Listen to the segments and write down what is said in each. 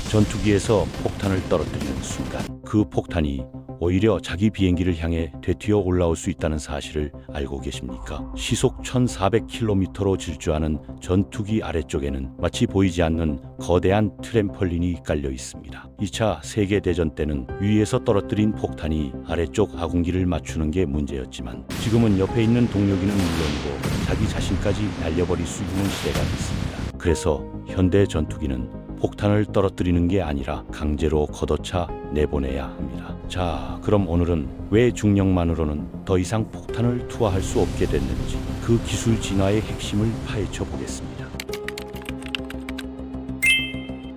전투기에서 폭탄을 떨어뜨리는 순간 그 폭탄이 오히려 자기 비행기를 향해 되튀어 올라올 수 있다는 사실을 알고 계십니까? 시속 1400km로 질주하는 전투기 아래쪽에는 마치 보이지 않는 거대한 트램펄린이 깔려 있습니다. 2차 세계대전 때는 위에서 떨어뜨린 폭탄이 아래쪽 아군기를 맞추는 게 문제였지만 지금은 옆에 있는 동료기는 물론이고 자기 자신까지 날려버릴 수 있는 시대가 됐습니다. 그래서 현대 전투기는 폭탄을 떨어뜨리는 게 아니라 강제로 걷어차 내보내야 합니다. 자, 그럼 오늘은 왜 중력만으로는 더 이상 폭탄을 투하할 수 없게 됐는지 그 기술 진화의 핵심을 파헤쳐 보겠습니다.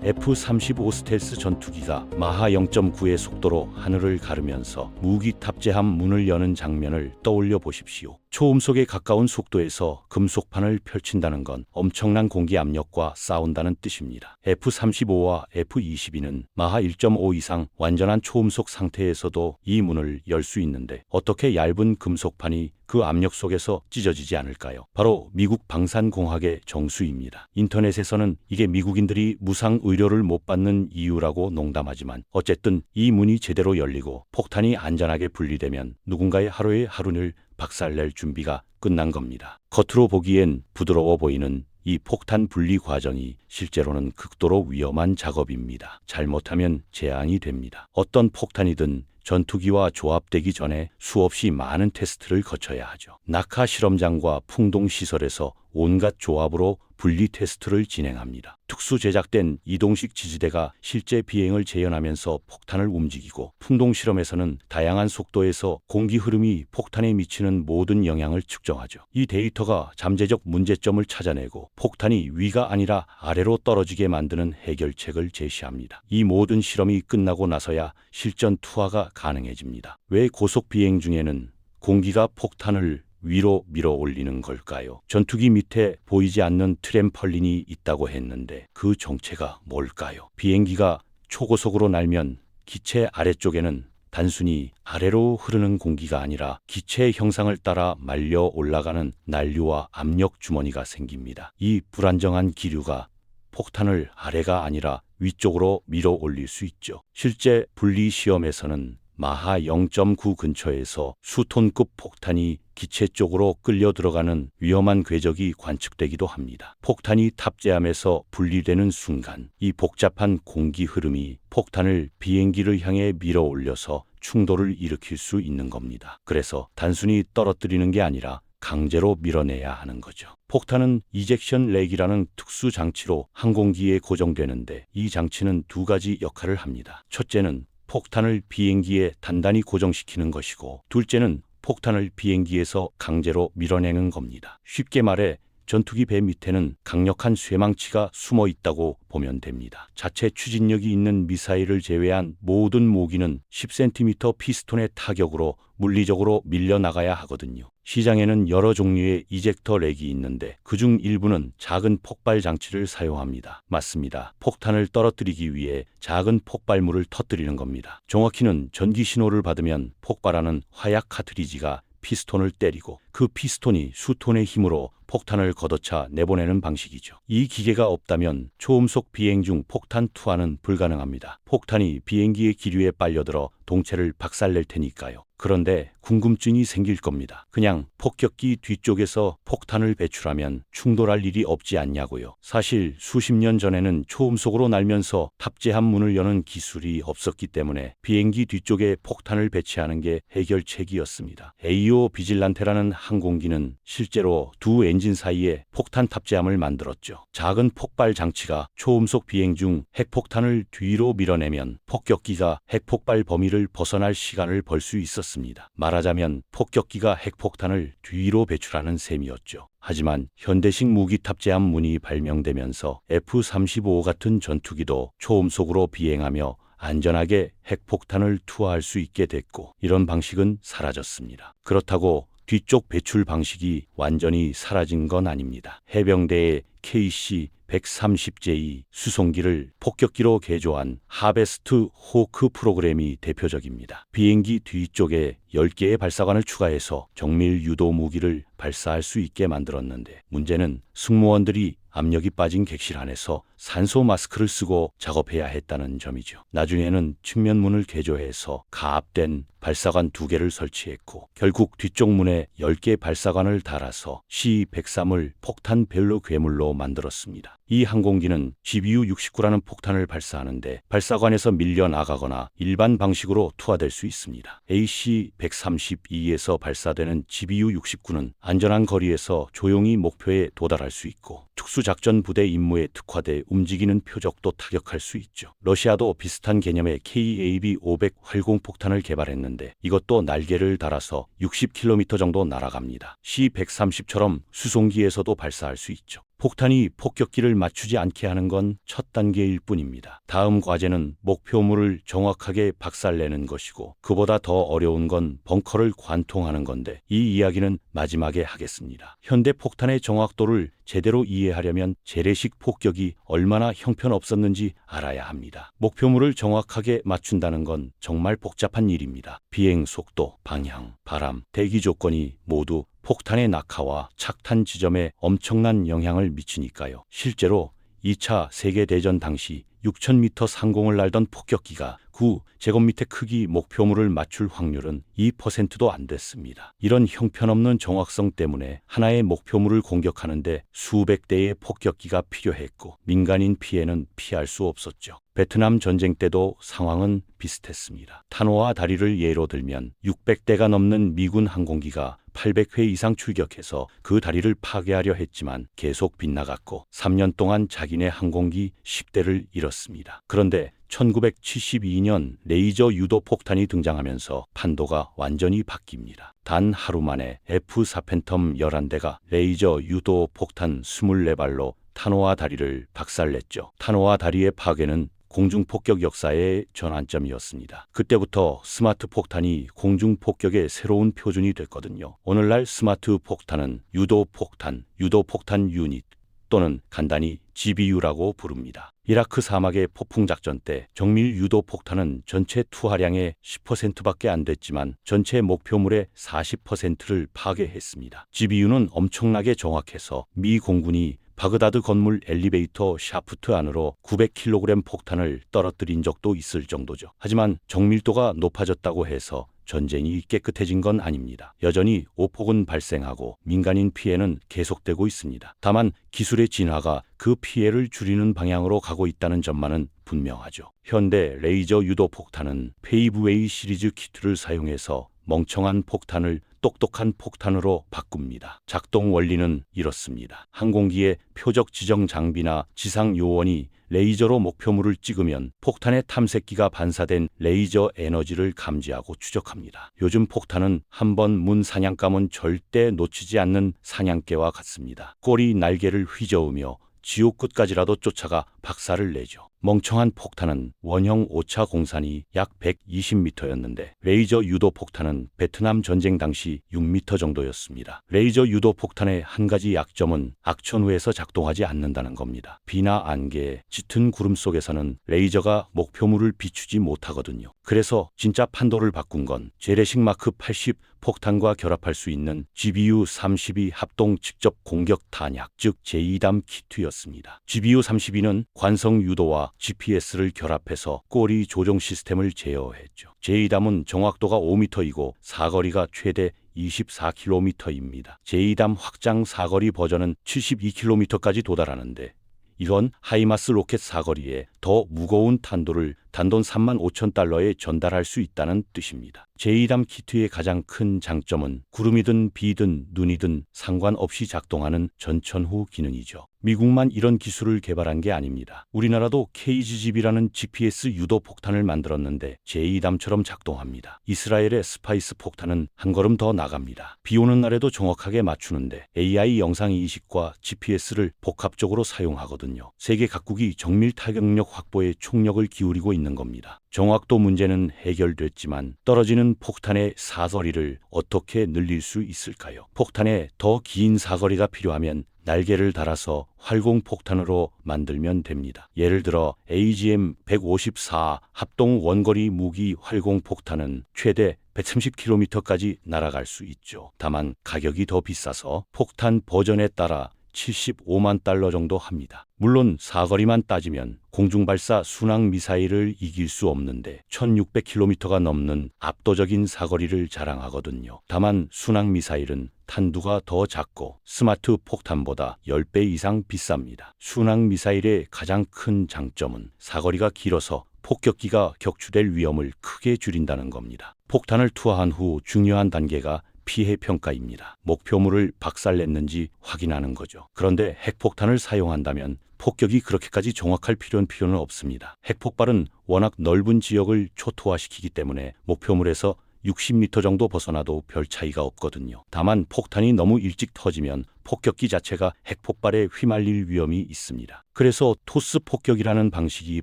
F-35 스텔스 전투기가 마하 0.9의 속도로 하늘을 가르면서 무기 탑재함 문을 여는 장면을 떠올려 보십시오. 초음속에 가까운 속도에서 금속판을 펼친다는 건 엄청난 공기 압력과 싸운다는 뜻입니다. F-35와 F-22는 마하 1.5 이상 완전한 초음속 상태에서도 이 문을 열 수 있는데 어떻게 얇은 금속판이 그 압력 속에서 찢어지지 않을까요? 바로 미국 방산공학의 정수입니다. 인터넷에서는 이게 미국인들이 무상 의료를 못 받는 이유라고 농담하지만 어쨌든 이 문이 제대로 열리고 폭탄이 안전하게 분리되면 누군가의 하루의 하루를 박살낼 준비가 끝난 겁니다. 겉으로 보기엔 부드러워 보이는 이 폭탄 분리 과정이 실제로는 극도로 위험한 작업입니다. 잘못하면 재앙이 됩니다. 어떤 폭탄이든 전투기와 조합되기 전에 수없이 많은 테스트를 거쳐야 하죠. 낙하 실험장과 풍동 시설에서 온갖 조합으로 분리 테스트를 진행합니다. 특수 제작된 이동식 지지대가 실제 비행을 재현하면서 폭탄을 움직이고 풍동 실험에서는 다양한 속도에서 공기 흐름이 폭탄에 미치는 모든 영향을 측정하죠. 이 데이터가 잠재적 문제점을 찾아내고 폭탄이 위가 아니라 아래로 떨어지게 만드는 해결책을 제시합니다. 이 모든 실험이 끝나고 나서야 실전 투하가 가능해집니다. 왜 고속 비행 중에는 공기가 폭탄을 위로 밀어 올리는 걸까요? 전투기 밑에 보이지 않는 트램펄린이 있다고 했는데 그 정체가 뭘까요? 비행기가 초고속으로 날면 기체 아래쪽에는 단순히 아래로 흐르는 공기가 아니라 기체의 형상을 따라 말려 올라가는 난류와 압력 주머니가 생깁니다. 이 불안정한 기류가 폭탄을 아래가 아니라 위쪽으로 밀어 올릴 수 있죠. 실제 분리 시험에서는 마하 0.9 근처에서 수톤급 폭탄이 기체 쪽으로 끌려 들어가는 위험한 궤적이 관측되기도 합니다. 폭탄이 탑재함에서 분리되는 순간 이 복잡한 공기 흐름이 폭탄을 비행기를 향해 밀어 올려서 충돌을 일으킬 수 있는 겁니다. 그래서 단순히 떨어뜨리는 게 아니라 강제로 밀어내야 하는 거죠. 폭탄은 이젝션 렉이라는 특수 장치로 항공기에 고정되는데 이 장치는 두 가지 역할을 합니다. 첫째는 폭탄을 비행기에 단단히 고정시키는 것이고 둘째는 폭탄을 비행기에서 강제로 밀어내는 겁니다. 쉽게 말해 전투기 배 밑에는 강력한 쇠망치가 숨어 있다고 보면 됩니다. 자체 추진력이 있는 미사일을 제외한 모든 무기는 10cm 피스톤의 타격으로 물리적으로 밀려나가야 하거든요. 시장에는 여러 종류의 이젝터 렉이 있는데 그중 일부는 작은 폭발 장치를 사용합니다. 맞습니다. 폭탄을 떨어뜨리기 위해 작은 폭발물을 터뜨리는 겁니다. 정확히는 전기 신호를 받으면 폭발하는 화약 카트리지가 피스톤을 때리고 그 피스톤이 수톤의 힘으로 폭탄을 걷어차 내보내는 방식이죠. 이 기계가 없다면 초음속 비행 중 폭탄 투하는 불가능합니다. 폭탄이 비행기의 기류에 빨려들어 동체를 박살낼 테니까요. 그런데 궁금증이 생길 겁니다. 그냥 폭격기 뒤쪽에서 폭탄을 배출하면 충돌할 일이 없지 않냐고요. 사실 수십 년 전에는 초음속으로 날면서 탑재함 문을 여는 기술이 없었기 때문에 비행기 뒤쪽에 폭탄을 배치하는 게 해결책이었습니다. AO 비질란테라는 항공기는 실제로 두 엔진 사이에 폭탄 탑재함을 만들었죠. 작은 폭발 장치가 초음속 비행 중 핵폭탄을 뒤로 밀어내면 폭격기가 핵폭발 범위를 벗어날 시간을 벌 수 있었습니다. 말하자면 폭격기가 핵폭탄을 뒤로 배출하는 셈이었죠. 하지만 현대식 무기 탑재함 문이 발명되면서 F-35 같은 전투기도 초음속으로 비행하며 안전하게 핵폭탄을 투하할 수 있게 됐고 이런 방식은 사라졌습니다. 그렇다고 뒤쪽 배출 방식이 완전히 사라진 건 아닙니다. 해병대의 KC-130J 수송기를 폭격기로 개조한 하베스트 호크 프로그램이 대표적입니다. 비행기 뒤쪽에 10개의 발사관을 추가해서 정밀 유도 무기를 발사할 수 있게 만들었는데 문제는 승무원들이 압력이 빠진 객실 안에서 산소 마스크를 쓰고 작업해야 했다는 점이죠. 나중에는 측면문을 개조해서 가압된 발사관 2개를 설치했고 결국 뒤쪽 문에 10개 발사관을 달아서 C-103을 폭탄 벨로 괴물로 만들었습니다. 이 항공기는 GBU-69라는 폭탄을 발사하는데 발사관에서 밀려나가거나 일반 방식으로 투하될 수 있습니다. AC-132에서 발사되는 GBU-69는 안전한 거리에서 조용히 목표에 도달할 수 있고 특수작전 부대 임무에 특화돼 움직이는 표적도 타격할 수 있죠. 러시아도 비슷한 개념의 KAB-500 활공폭탄을 개발했는데 이것도 날개를 달아서 60km 정도 날아갑니다. C-130처럼 수송기에서도 발사할 수 있죠. 폭탄이 폭격기를 맞추지 않게 하는 건 첫 단계일 뿐입니다. 다음 과제는 목표물을 정확하게 박살내는 것이고 그보다 더 어려운 건 벙커를 관통하는 건데 이 이야기는 마지막에 하겠습니다. 현대 폭탄의 정확도를 제대로 이해하려면 재래식 폭격이 얼마나 형편없었는지 알아야 합니다. 목표물을 정확하게 맞춘다는 건 정말 복잡한 일입니다. 비행 속도, 방향, 바람, 대기 조건이 모두 폭탄의 낙하와 착탄 지점에 엄청난 영향을 미치니까요. 실제로 2차 세계대전 당시 6,000m 상공을 날던 폭격기가 9제곱미터 크기 목표물을 맞출 확률은 2%도 안 됐습니다. 이런 형편없는 정확성 때문에 하나의 목표물을 공격하는데 수백 대의 폭격기가 필요했고 민간인 피해는 피할 수 없었죠. 베트남 전쟁 때도 상황은 비슷했습니다. 타노아 다리를 예로 들면 600대가 넘는 미군 항공기가 800회 이상 출격해서 그 다리를 파괴하려 했지만 계속 빗나갔고 3년 동안 자기네 항공기 10대를 잃었습니다. 그런데 1972년 레이저 유도 폭탄이 등장하면서 판도가 완전히 바뀝니다. 단 하루 만에 F-4 팬텀 11대가 레이저 유도 폭탄 24발로 타노아 다리를 박살냈죠. 타노아 다리의 파괴는 공중폭격 역사의 전환점이었습니다. 그때부터 스마트 폭탄이 공중폭격의 새로운 표준이 됐거든요. 오늘날 스마트 폭탄은 유도 폭탄 유닛 또는 간단히 GBU라고 부릅니다. 이라크 사막의 폭풍작전 때 정밀 유도 폭탄은 전체 투하량의 10%밖에 안 됐지만 전체 목표물의 40%를 파괴했습니다. GBU는 엄청나게 정확해서 미 공군이 바그다드 건물 엘리베이터 샤프트 안으로 900kg 폭탄을 떨어뜨린 적도 있을 정도죠. 하지만 정밀도가 높아졌다고 해서 전쟁이 깨끗해진 건 아닙니다. 여전히 오폭은 발생하고 민간인 피해는 계속되고 있습니다. 다만 기술의 진화가 그 피해를 줄이는 방향으로 가고 있다는 점만은 분명하죠. 현대 레이저 유도 폭탄은 페이브웨이 시리즈 키트를 사용해서 멍청한 폭탄을 똑똑한 폭탄으로 바꿉니다. 작동 원리는 이렇습니다. 항공기의 표적 지정 장비나 지상 요원이 레이저로 목표물을 찍으면 폭탄의 탐색기가 반사된 레이저 에너지를 감지하고 추적합니다. 요즘 폭탄은 한번 문 사냥감은 절대 놓치지 않는 사냥개와 같습니다. 꼬리 날개를 휘저으며 지옥 끝까지라도 쫓아가 박살을 내죠. 멍청한 폭탄은 원형 5차 공산이 약 120m였는데 레이저 유도 폭탄은 베트남 전쟁 당시 6m 정도였습니다. 레이저 유도 폭탄의 한 가지 약점은 악천 후에서 작동하지 않는다는 겁니다. 비나 안개, 짙은 구름 속에서는 레이저가 목표물을 비추지 못하거든요. 그래서 진짜 판도를 바꾼 건 재래식 마크 80 폭탄과 결합할 수 있는 GBU-32 합동 직접 공격 탄약, 즉 제2담 키트였습니다. GBU-32는 관성 유도와 GPS를 결합해서 꼬리 조종 시스템을 제어했죠. 제2담은 정확도가 5m이고 사거리가 최대 24km입니다. 제2담 확장 사거리 버전은 72km까지 도달하는데 이런 하이마스 로켓 사거리에 더 무거운 탄도를 단돈 35,000달러에 전달할 수 있다는 뜻입니다. 제2담 키트의 가장 큰 장점은 구름이든 비든 눈이든 상관없이 작동하는 전천후 기능이죠. 미국만 이런 기술을 개발한 게 아닙니다. 우리나라도 KGB라는 GPS 유도 폭탄을 만들었는데 제2담처럼 작동합니다. 이스라엘의 스파이스 폭탄은 한 걸음 더 나갑니다. 비 오는 날에도 정확하게 맞추는데 AI 영상 이식과 GPS를 복합적으로 사용하거든요. 세계 각국이 정밀 타격력 확보에 총력을 기울이고 있는 겁니다. 정확도 문제는 해결됐지만 떨어지는 폭탄의 사거리를 어떻게 늘릴 수 있을까요? 폭탄에 더 긴 사거리가 필요하면 날개를 달아서 활공폭탄으로 만들면 됩니다. 예를 들어 AGM-154 합동 원거리 무기 활공폭탄은 최대 130km까지 날아갈 수 있죠. 다만 가격이 더 비싸서 폭탄 버전에 따라 75만 달러 정도 합니다. 물론 사거리만 따지면 공중발사 순항 미사일을 이길 수 없는데 1600km가 넘는 압도적인 사거리를 자랑하거든요. 다만 순항 미사일은 탄두가 더 작고 스마트 폭탄보다 10배 이상 비쌉니다. 순항 미사일의 가장 큰 장점은 사거리가 길어서 폭격기가 격추될 위험을 크게 줄인다는 겁니다. 폭탄을 투하한 후 중요한 단계가 피해 평가입니다. 목표물을 박살냈는지 확인하는 거죠. 그런데 핵폭탄을 사용한다면 폭격이 그렇게까지 정확할 필요는 없습니다. 핵폭발은 워낙 넓은 지역을 초토화시키기 때문에 목표물에서 60m 정도 벗어나도 별 차이가 없거든요. 다만 폭탄이 너무 일찍 터지면 폭격기 자체가 핵폭발에 휘말릴 위험이 있습니다. 그래서 토스 폭격이라는 방식이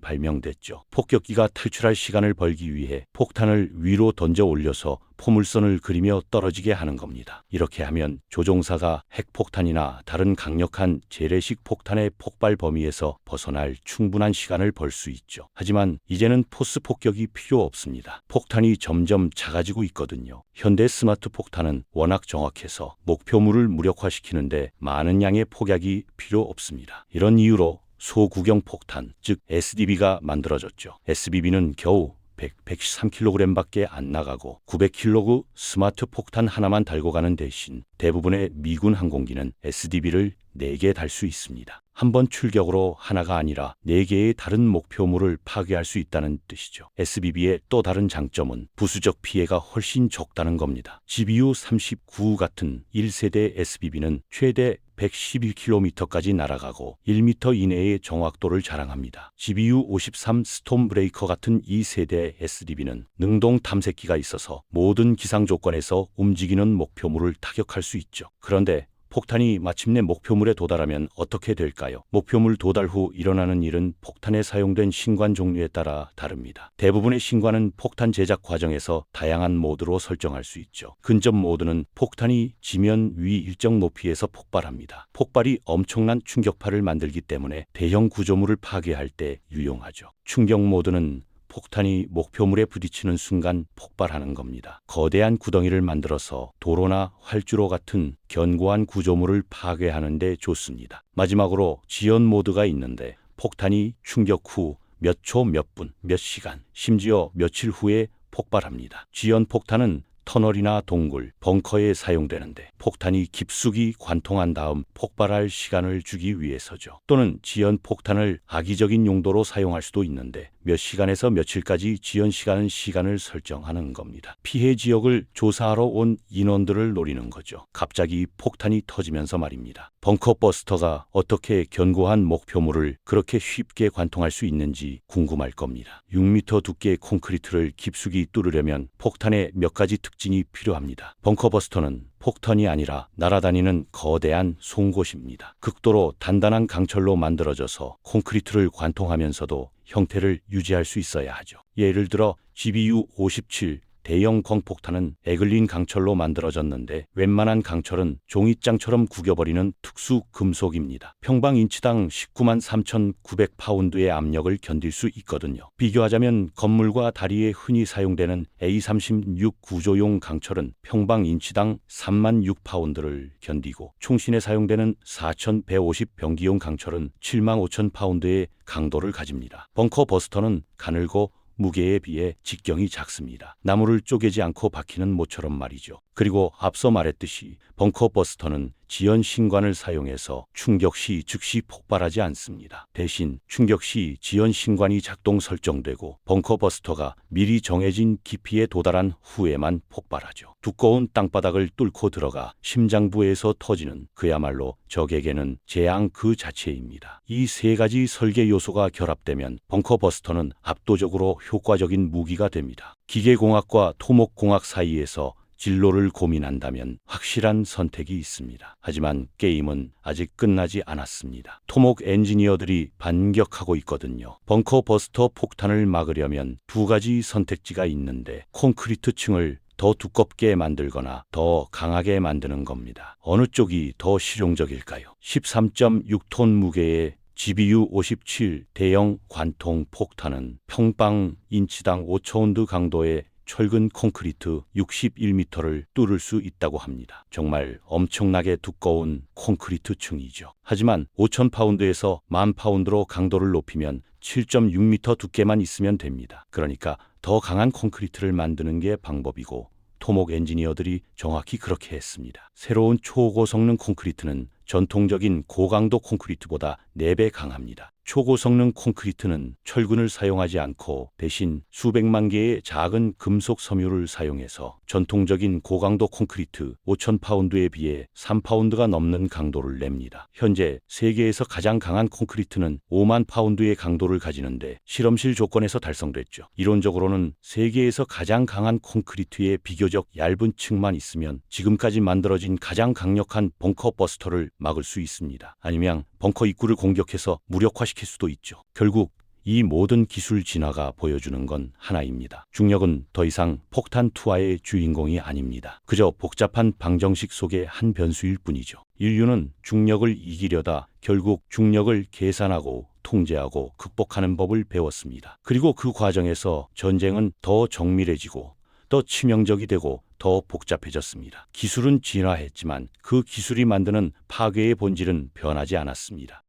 발명됐죠. 폭격기가 탈출할 시간을 벌기 위해 폭탄을 위로 던져 올려서 포물선을 그리며 떨어지게 하는 겁니다. 이렇게 하면 조종사가 핵폭탄이나 다른 강력한 재래식 폭탄의 폭발 범위에서 벗어날 충분한 시간을 벌 수 있죠. 하지만 이제는 토스 폭격이 필요 없습니다. 폭탄이 점점 작아지고 있거든요. 현대 스마트 폭탄은 워낙 정확해서 목표물을 무력화시키는데 많은 양의 폭약이 필요 없습니다. 이런 이유로 소구경 폭탄, 즉 SDB가 만들어졌죠. SDB는 겨우 113kg밖에 안 나가고 900kg 스마트 폭탄 하나만 달고 가는 대신 대부분의 미군 항공기는 SDB를 4개 달 수 있습니다. 한 번 출격으로 하나가 아니라 4개의 다른 목표물을 파괴할 수 있다는 뜻이죠. SDB의 또 다른 장점은 부수적 피해가 훨씬 적다는 겁니다. GBU-39 같은 1세대 SDB는 최대 111km까지 날아가고 1m 이내의 정확도를 자랑합니다. GBU-53 스톰브레이커 같은 2세대 SDB는 능동 탐색기가 있어서 모든 기상 조건에서 움직이는 목표물을 타격할 수 있죠. 그런데 폭탄이 마침내 목표물에 도달하면 어떻게 될까요? 목표물 도달 후 일어나는 일은 폭탄에 사용된 신관 종류에 따라 다릅니다. 대부분의 신관은 폭탄 제작 과정에서 다양한 모드로 설정할 수 있죠. 근접 모드는 폭탄이 지면 위 일정 높이에서 폭발합니다. 폭발이 엄청난 충격파를 만들기 때문에 대형 구조물을 파괴할 때 유용하죠. 충격 모드는 폭탄이 목표물에 부딪히는 순간 폭발하는 겁니다. 거대한 구덩이를 만들어서 도로나 활주로 같은 견고한 구조물을 파괴하는 데 좋습니다. 마지막으로 지연 모드가 있는데 폭탄이 충격 후 몇 초, 몇 분, 몇 시간, 심지어 며칠 후에 폭발합니다. 지연 폭탄은 터널이나 동굴, 벙커에 사용되는데 폭탄이 깊숙이 관통한 다음 폭발할 시간을 주기 위해서죠. 또는 지연 폭탄을 악의적인 용도로 사용할 수도 있는데 몇 시간에서 며칠까지 지연 시간을 설정하는 겁니다. 피해 지역을 조사하러 온 인원들을 노리는 거죠. 갑자기 폭탄이 터지면서 말입니다. 벙커버스터가 어떻게 견고한 목표물을 그렇게 쉽게 관통할 수 있는지 궁금할 겁니다. 6m 두께의 콘크리트를 깊숙이 뚫으려면 폭탄의 몇 가지 특징이 필요합니다. 벙커버스터는 폭탄이 아니라 날아다니는 거대한 송곳입니다. 극도로 단단한 강철로 만들어져서 콘크리트를 관통하면서도 형태를 유지할 수 있어야 하죠. 예를 들어 GBU-57 대형 광폭탄은 에글린 강철로 만들어졌는데 웬만한 강철은 종이장처럼 구겨버리는 특수 금속입니다. 평방 인치당 193,900파운드의 압력을 견딜 수 있거든요. 비교하자면 건물과 다리에 흔히 사용되는 A36 구조용 강철은 평방 인치당 36,000파운드를 견디고 총신에 사용되는 4,150 병기용 강철은 75,000파운드의 강도를 가집니다. 벙커버스터는 가늘고 무게에 비해 직경이 작습니다. 나무를 쪼개지 않고 박히는 모처럼 말이죠. 그리고 앞서 말했듯이 벙커버스터는 지연 신관을 사용해서 충격 시 즉시 폭발하지 않습니다. 대신 충격 시 지연 신관이 작동 설정되고 벙커버스터가 미리 정해진 깊이에 도달한 후에만 폭발하죠. 두꺼운 땅바닥을 뚫고 들어가 심장부에서 터지는 그야말로 적에게는 재앙 그 자체입니다. 이 세 가지 설계 요소가 결합되면 벙커버스터는 압도적으로 효과적인 무기가 됩니다. 기계공학과 토목공학 사이에서 진로를 고민한다면 확실한 선택이 있습니다. 하지만 게임은 아직 끝나지 않았습니다. 토목 엔지니어들이 반격하고 있거든요. 벙커버스터 폭탄을 막으려면 2가지 선택지가 있는데 콘크리트 층을 더 두껍게 만들거나 더 강하게 만드는 겁니다. 어느 쪽이 더 실용적일까요? 13.6톤 무게의 GBU-57 대형 관통 폭탄은 평방 인치당 5,000파운드 강도의 철근 콘크리트 61m를 뚫을 수 있다고 합니다. 정말 엄청나게 두꺼운 콘크리트 층이죠. 하지만 5,000파운드에서 10,000파운드로 강도를 높이면 7.6m 두께만 있으면 됩니다. 그러니까 더 강한 콘크리트를 만드는 게 방법이고 토목 엔지니어들이 정확히 그렇게 했습니다. 새로운 초고성능 콘크리트는 전통적인 고강도 콘크리트보다 4배 강합니다. 초고성능 콘크리트는 철근을 사용하지 않고 대신 수백만 개의 작은 금속 섬유를 사용해서 전통적인 고강도 콘크리트 5,000파운드에 비해 3파운드가 넘는 강도를 냅니다. 현재 세계에서 가장 강한 콘크리트는 5만 파운드의 강도를 가지는데 실험실 조건에서 달성됐죠. 이론적으로는 세계에서 가장 강한 콘크리트의 비교적 얇은 층만 있으면 지금까지 만들어진 가장 강력한 벙커 버스터를 막을 수 있습니다. 아니면 벙커 입구를 공격해서 무력화시킬 수도 있죠. 결국 이 모든 기술 진화가 보여주는 건 하나입니다. 중력은 더 이상 폭탄 투하의 주인공이 아닙니다. 그저 복잡한 방정식 속의 한 변수일 뿐이죠. 인류는 중력을 이기려다 결국 중력을 계산하고 통제하고 극복하는 법을 배웠습니다. 그리고 그 과정에서 전쟁은 더 정밀해지고 더 치명적이 되고 더 복잡해졌습니다. 기술은 진화했지만 그 기술이 만드는 파괴의 본질은 변하지 않았습니다.